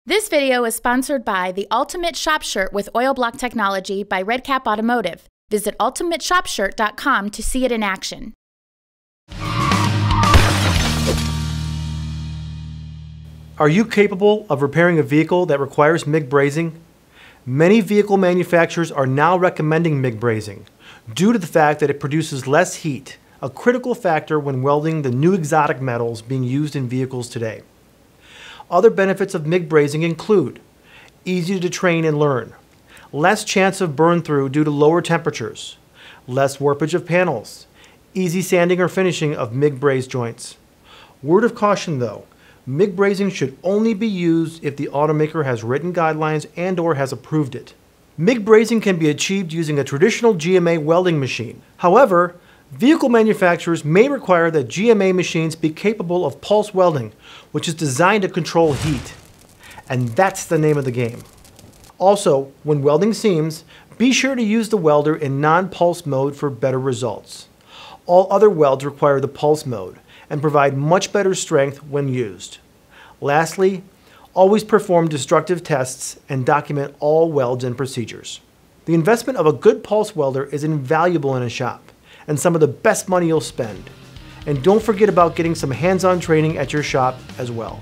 This video is sponsored by the Ultimate Shop Shirt with Oil Block Technology by Redcap Automotive. Visit ultimateshopshirt.com to see it in action. Are you capable of repairing a vehicle that requires MIG brazing? Many vehicle manufacturers are now recommending MIG brazing due to the fact that it produces less heat, a critical factor when welding the new exotic metals being used in vehicles today. Other benefits of MIG brazing include easy to train and learn, less chance of burn through due to lower temperatures, less warpage of panels, easy sanding or finishing of MIG brazed joints. Word of caution though, MIG brazing should only be used if the automaker has written guidelines and/or has approved it. MIG brazing can be achieved using a traditional GMA welding machine. However, vehicle manufacturers may require that GMA machines be capable of pulse welding, which is designed to control heat. And that's the name of the game. Also, when welding seams, be sure to use the welder in non-pulse mode for better results. All other welds require the pulse mode and provide much better strength when used. Lastly, always perform destructive tests and document all welds and procedures. The investment of a good pulse welder is invaluable in a shop and some of the best money you'll spend. And don't forget about getting some hands-on training at your shop as well.